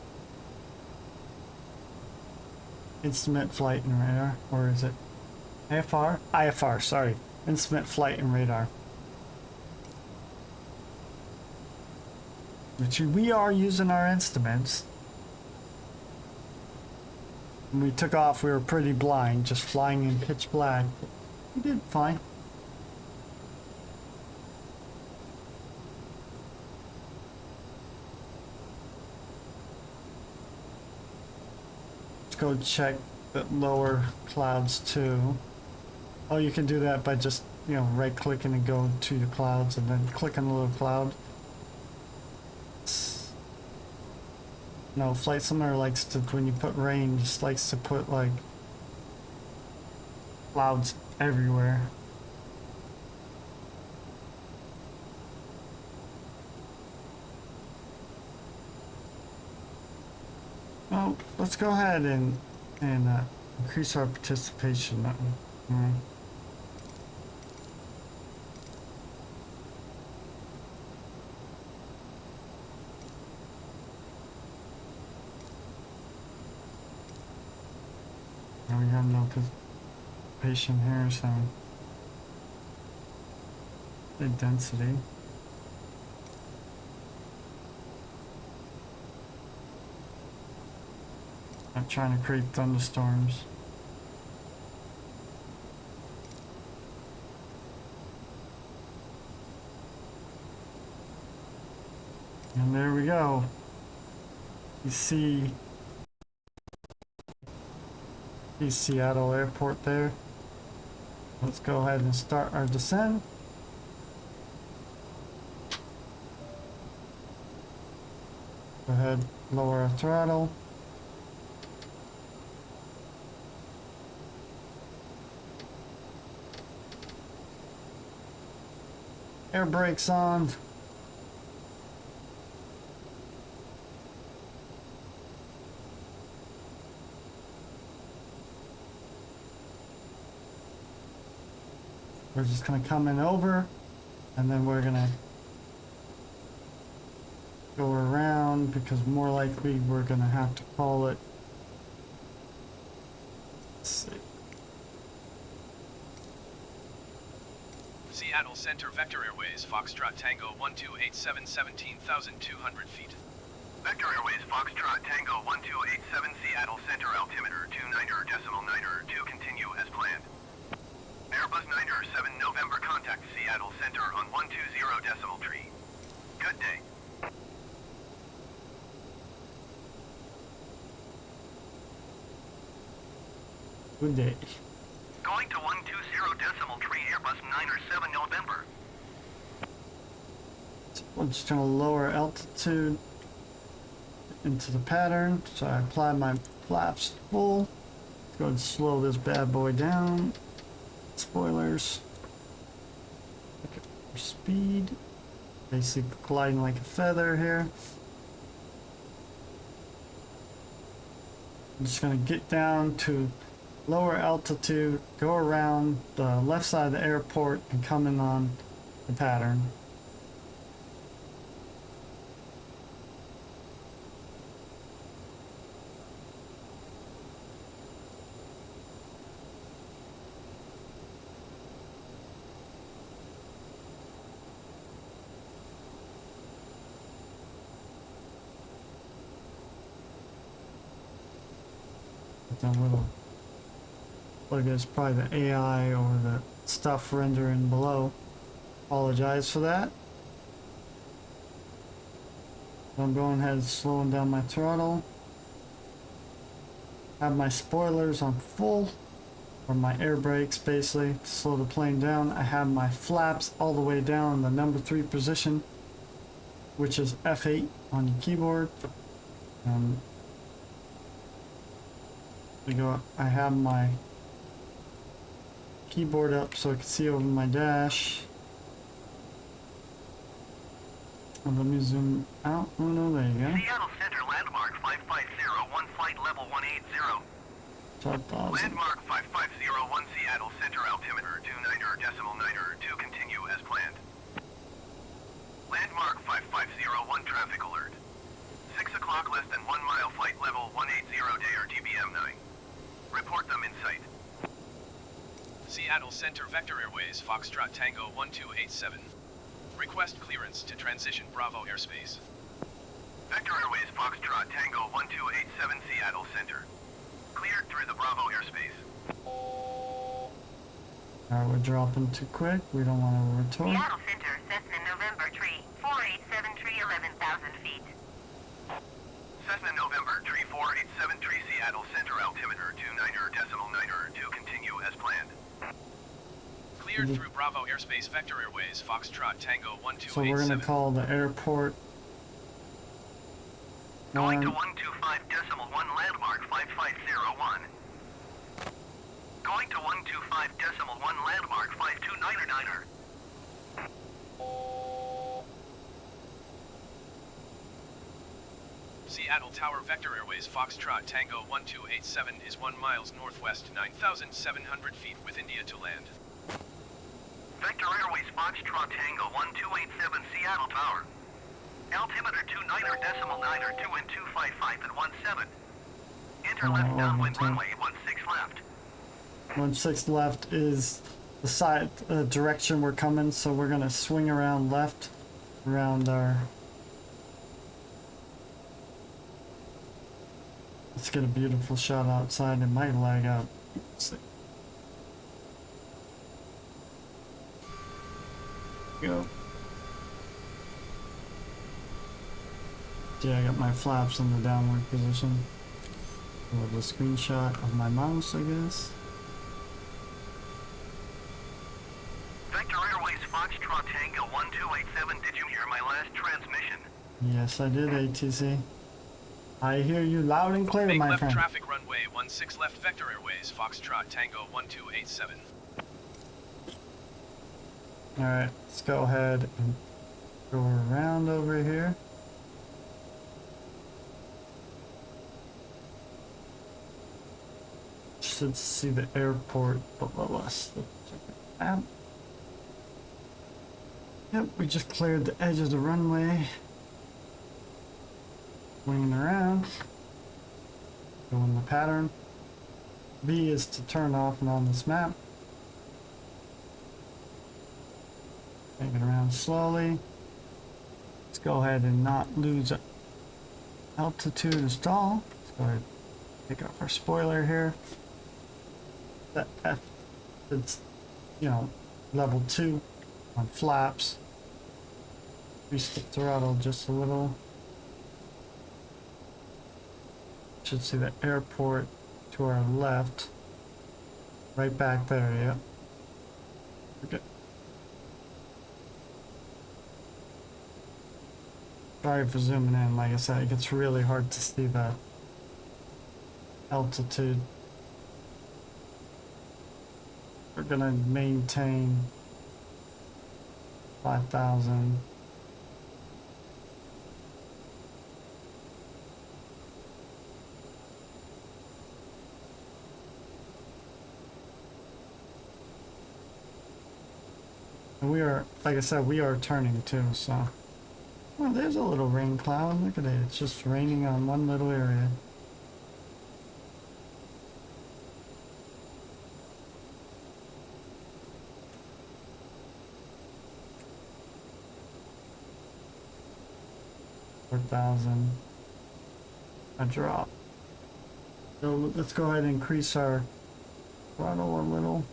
Instrument flight and radar. Or is it IFR? IFR, sorry. Instrument flight and radar. Which we are using our instruments. When we took off, we were pretty blind, just flying in pitch black. We did fine. Let's go check the lower clouds too. Oh, you can do that by just, you know, right-clicking and go to the clouds and then click on the little cloud. No, Flight Simulator likes to, when you put rain, just likes to put like clouds everywhere. Well, let's go ahead and increase our participation. Alright. We have no participation here, so the density. Not trying to create thunderstorms. And there we go. You see Seattle Airport there. Let's go ahead and start our descent. Go ahead, lower our throttle. Air brakes on. We're just gonna come in over, and then we're gonna go around because more likely we're gonna have to call it. Let's see. Seattle Center Vector Airways, Foxtrot Tango 1287, 17,200 feet. Vector Airways Foxtrot Tango 1287 Seattle Center altimeter 29.9 to continue as planned. Airbus 907 November contact Seattle Center on 120.3. Good day. Good day. Going to 120.3 Airbus 907 November. I'm just gonna lower altitude into the pattern. So I apply my flaps full. Let's go ahead and slow this bad boy down. Spoilers. Look at our speed. Basically gliding like a feather here. I'm just gonna get down to lower altitude, go around the left side of the airport and come in on the pattern. That little, I guess probably the AI or the stuff rendering below. Apologize for that. I'm going ahead and slowing down my throttle. Have my spoilers on full, or my air brakes basically to slow the plane down. I have my flaps all the way down in the number 3 position, which is F8 on your keyboard. I have my keyboard up so I can see over my dash. And let me zoom out. Oh no, there you go. Seattle Center landmark 5501 flight level 180. Landmark 5501 Seattle Center altimeter 29.9 to continue as planned. Landmark 5501 traffic alert. 6 o'clock less than 1 mile flight level 180 day or TBM 9. Report them in sight. Seattle Center Vector Airways, Foxtrot Tango 1287. Request clearance to transition Bravo airspace. Vector Airways Foxtrot Tango 1287 Seattle Center. Cleared through the Bravo airspace. Alright, we're dropping too quick. We don't want to retort. Seattle Center, Cessna November tree, 487 tree, 11,000 feet. Cessna November tree 487 tree Seattle Center altimeter 29.9 to continue as planned. Cleared through Bravo airspace Vector Airways, Foxtrot Tango 1287. So we're going to call the airport. Going to 125.1 landmark 5501. Going to 125.1 landmark 5299er. Seattle Tower Vector Airways, Foxtrot Tango 1287 is 1 miles northwest, 9,700 feet with India to land. Vector Airways Foxtrot Tango 1287 Seattle Tower. Altimeter 29.9 to wind 255 and 17. Enter left downwind runway 16 left. 16 left is the side direction we're coming, so we're going to swing around left around our. Let's get a beautiful shot outside. It might lag out. Let's see. Go. Yeah, I got my flaps in the downward position. With a screenshot of my mouse, I guess. Vector Airways Foxtrot Tango 1287, did you hear my last transmission? Yes, I did, ATC. I hear you loud and clear, Make my left friend. traffic runway 16 left Vector Airways, Foxtrot Tango 1287. Alright, let's go ahead and go around over here. Should see the airport below us. Let's check the map. Yep, we just cleared the edge of the runway. Swinging around. Doing the pattern. V is to turn off and on this map. Take it around slowly. Let's go ahead and not lose altitude and stall. Let's go ahead and take off our spoiler here. That F, it's, you know, level 2 on flaps. Increase the throttle just a little. Should see the airport to our left. Right back there, yeah. Okay. Sorry for zooming in, like I said, it gets really hard to see the altitude. We're gonna maintain 5,000. And we are, like I said, we are turning too, so. Well, there's a little rain cloud. Look at it. It's just raining on one little area. $4,000. A drop. So let's go ahead and increase our throttle a little.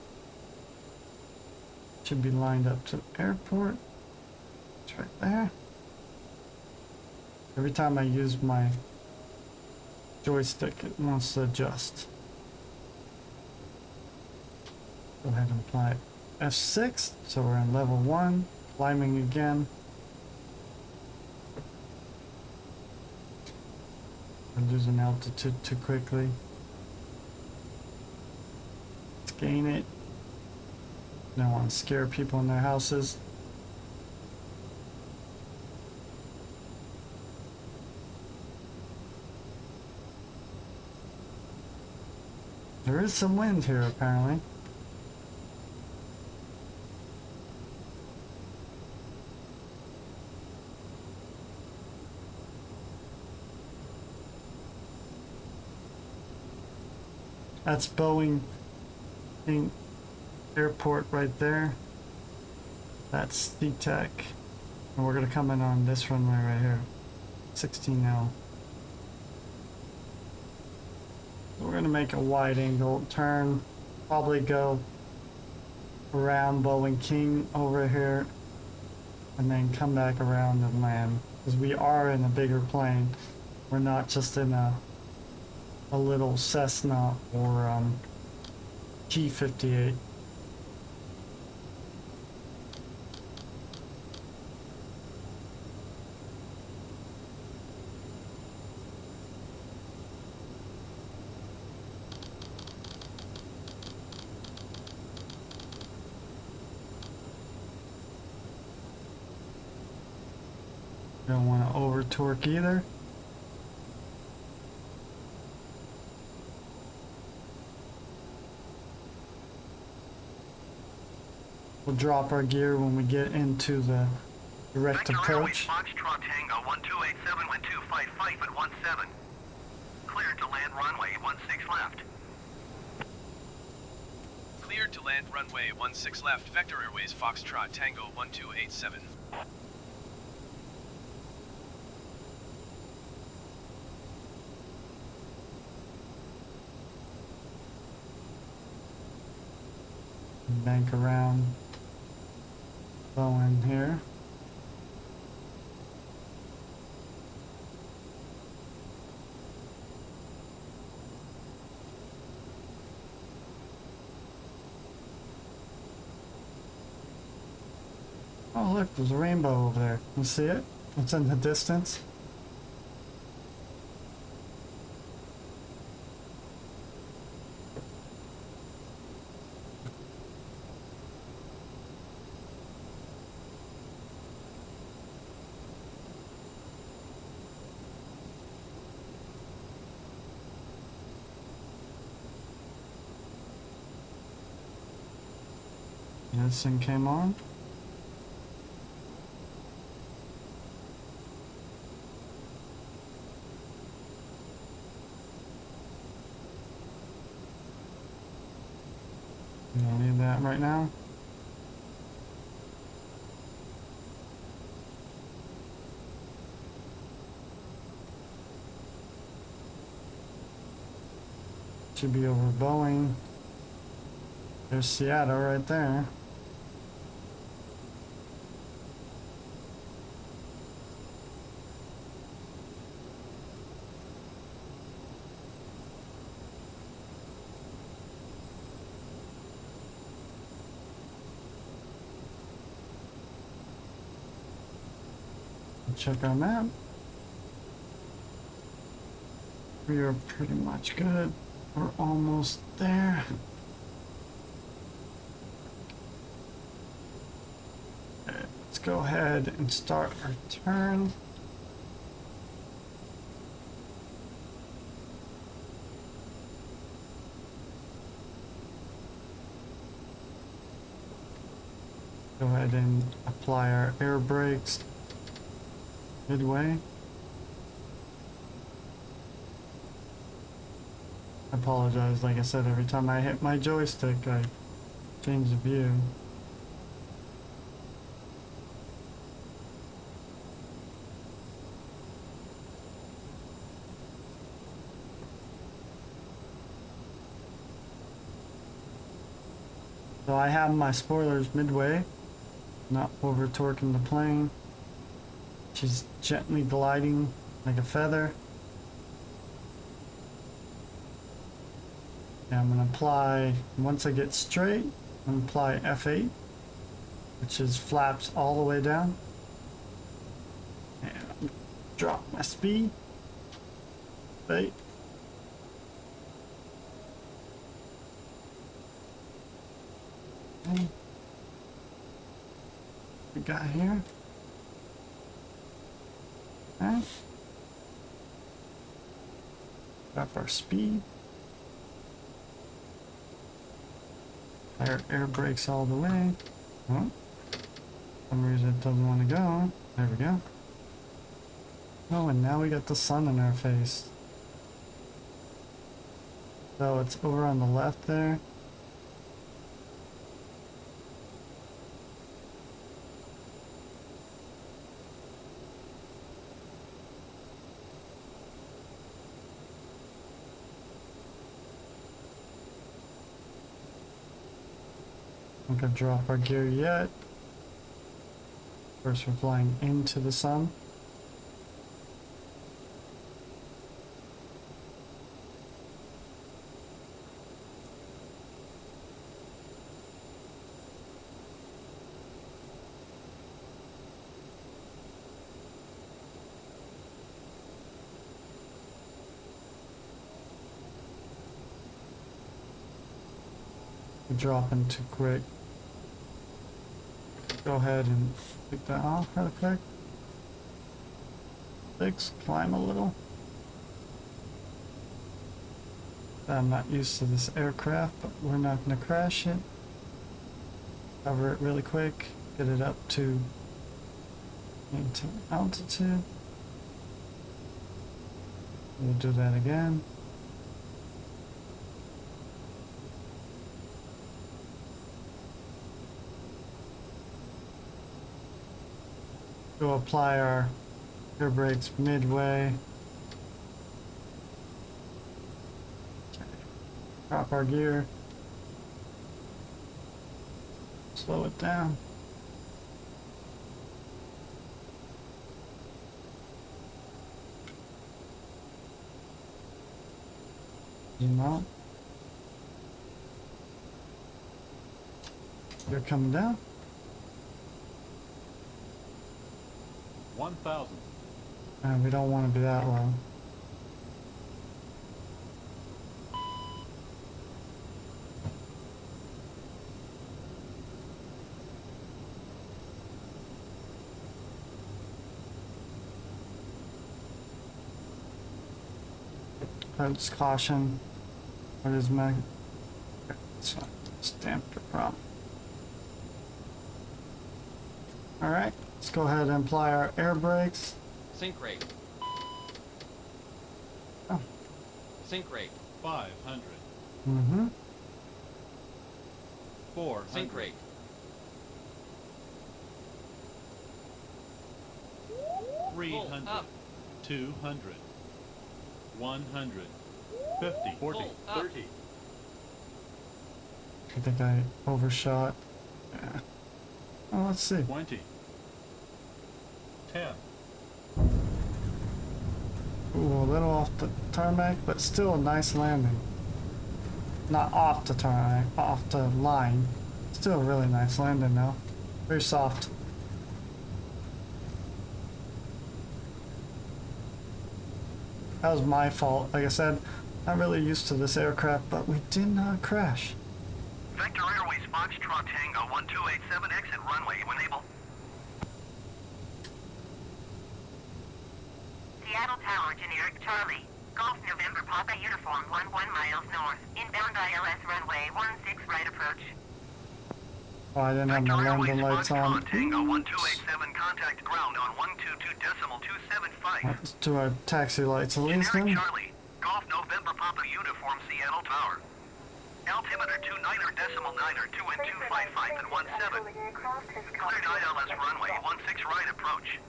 Should be lined up to the airport. It's right there. Every time I use my joystick, it wants to adjust. Go ahead and apply F6. So we're in level 1, climbing again. We're losing altitude too quickly. Let's gain it. Don't want to scare people in their houses. There is some wind here, apparently. That's Boeing Airport right there. That's Seatac. And we're going to come in on this runway right here. 16L. We're going to make a wide angle turn. Probably go around Boeing King over here. And then come back around and land. Because we are in a bigger plane. We're not just in a little Cessna or G58. Don't want to over torque either. We'll drop our gear when we get into the direct approach. Foxtrot Tango 1287 with 255 at 17. Cleared to land runway 16 left. Cleared to land runway 16 left. Vector Airways Foxtrot Tango 1287. Bank around. Go in here. Oh look, there's a rainbow over there. You see it? It's in the distance. This thing came on. We don't need that right now. Should be over Boeing. There's Seattle right there. Check our map. We are pretty much good. We're almost there. Okay, let's go ahead and start our turn. Go ahead and apply our air brakes midway. I apologize, like I said, every time I hit my joystick, I change the view. So I have my spoilers midway, not over torquing the plane. She's gently gliding like a feather. And I'm going to apply, once I get straight, I'm going to apply F8, which is flaps all the way down. And drop my speed. Right. Okay. We got here. Okay. Drop our speed. Our air brakes all the way. Oh, for some reason it doesn't want to go. There we go. Oh, and now we got the sun in our face. So it's over on the left there. Not gonna drop our gear yet. First we're flying into the sun. We're dropping too quick. Go ahead and take that off real quick. 6, climb a little. I'm not used to this aircraft, but we're not going to crash it. Cover it really quick, get it up to maintain altitude. We'll do that again. We'll apply our air brakes midway. Okay. Drop our gear. Slow it down. Zoom out. They're coming down. 1,000. And we don't want to be that low. Pilot's caution. What is my... It's stamped the prompt. Alright, let's go ahead and apply our air brakes. Sink rate. Oh. Sink rate. 500. Mm-hmm. 400. Sink rate. 300. Up. 200. 100. 50. 40. Pull up. 30. I think I overshot. Yeah. Oh, let's see. 20. 10. Ooh, a little off the tarmac, but still a nice landing. Not off the tarmac, off the line. Still a really nice landing though. Very soft. That was my fault. Like I said, not really used to this aircraft, but we did not crash. Vector Airways Foxtrot Tango 1287 exit runway when able. Seattle Tower, generic Charlie. Golf November Papa Uniform 11 miles north. Inbound ILS runway 16 right approach. Oh, I didn't have my landing lights on. Foxtrot Tango 1287 contact ground on 122.275. Let's do our taxi lights at least Generic then. Charlie. Golf November Papa Uniform Seattle Tower. Altimeter 29.9er 2 and 255 and 17. Cleared ILS runway 16 right approach.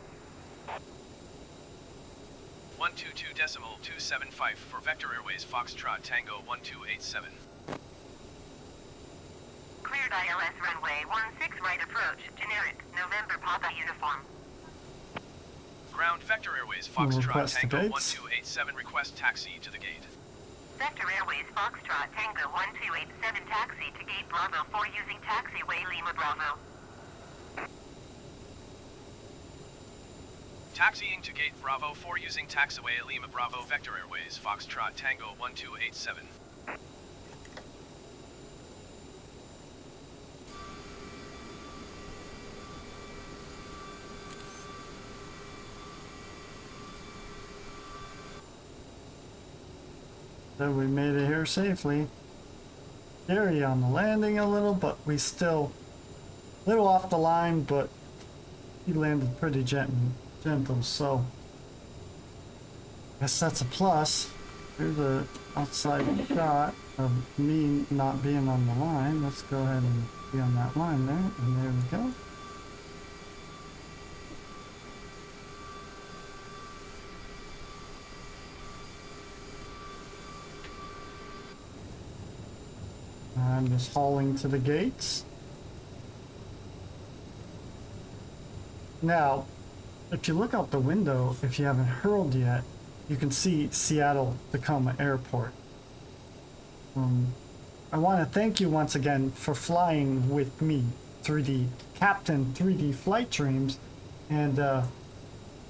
122.275 for Vector Airways Foxtrot Tango 1287. Cleared ILS runway 16 right approach. Generic November Papa Uniform. Ground Vector Airways We'll Foxtrot request the Tango gates. 1287 request taxi to the gate. Vector Airways Foxtrot Tango 1287 taxi to gate Bravo 4 using taxiway Lima Bravo. Taxiing to gate Bravo 4 using taxiway Lima Bravo Vector Airways Foxtrot Tango 1287. So we made it here safely. Scary on the landing a little, but we still a little off the line, but he landed pretty gentle, so I guess that's a plus. Here's the outside shot of me not being on the line. Let's go ahead and be on that line there, and there we go. I'm just hauling to the gates. Now, if you look out the window, if you haven't hurled yet, you can see Seattle Tacoma Airport. I want to thank you once again for flying with me through the Captain 3D Flight Dreams. And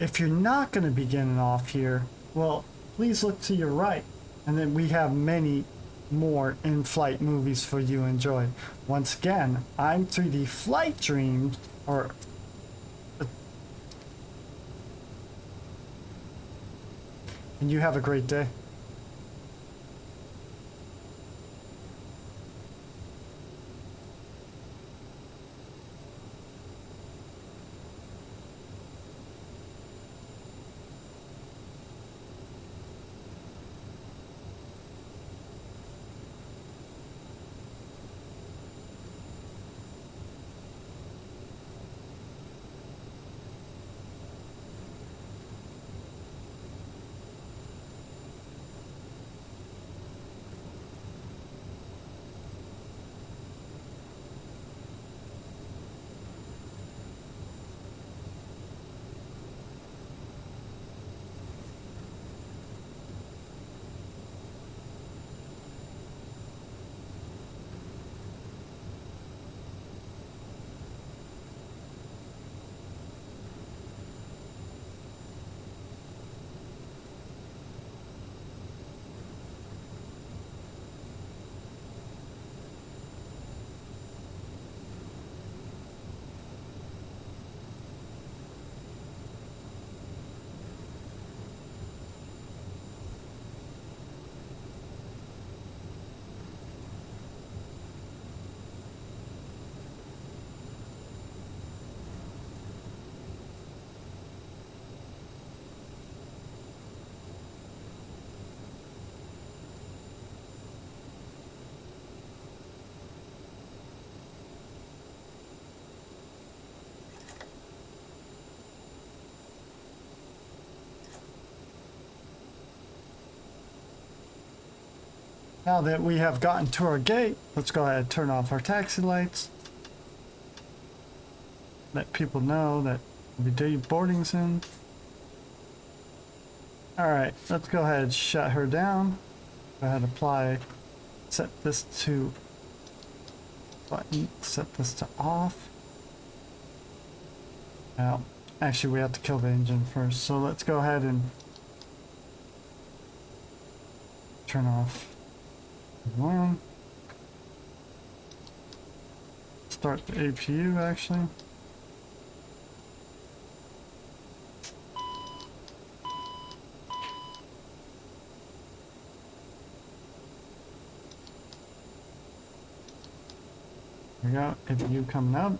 if you're not going to be getting off here, well, please look to your right. And then we have many more in-flight movies for you to enjoy. Once again, I'm 3D Flight Dreams, and you have a great day. Now that we have gotten to our gate, let's go ahead and turn off our taxi lights. Let people know that we'll be boarding soon. Alright, let's go ahead and shut her down. Go ahead and apply, set this to button, set this to off. Now, actually we have to kill the engine first, so let's go ahead and turn off one. Start the APU actually. There we go, APU coming up.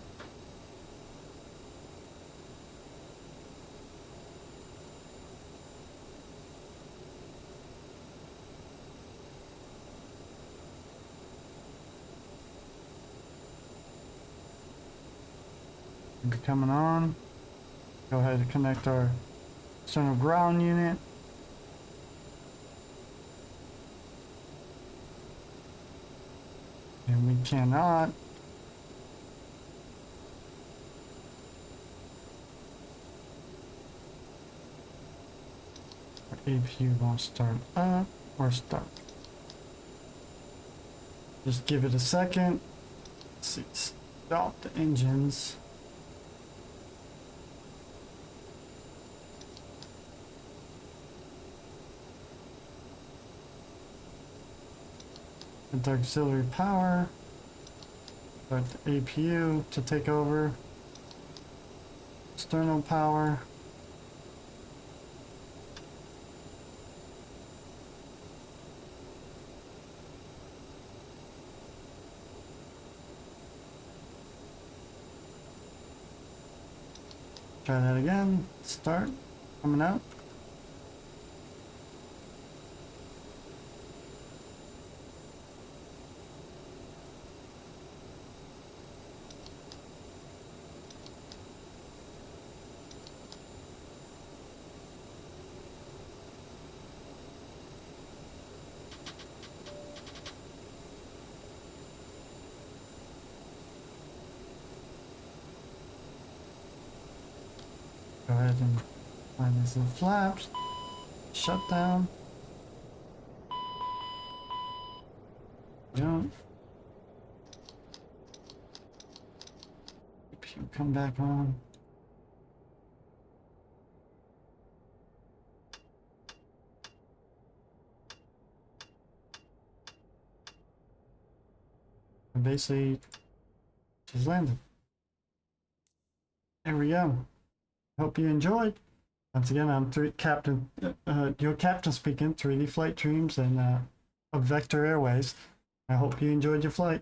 Coming on. Go ahead and connect our external ground unit. And we cannot. Our APU won't start up or start. Just give it a second. Let's see, stop the engines. The auxiliary power, start the APU to take over, external power, try that again, start, coming out. Go ahead and find these little flaps. Shutdown. Don't. APU come back on. And basically, just landed. There we go. Hope you enjoyed. Once again, I'm your captain speaking, 3D Flight Dreams and of Vector Airways. I hope you enjoyed your flight.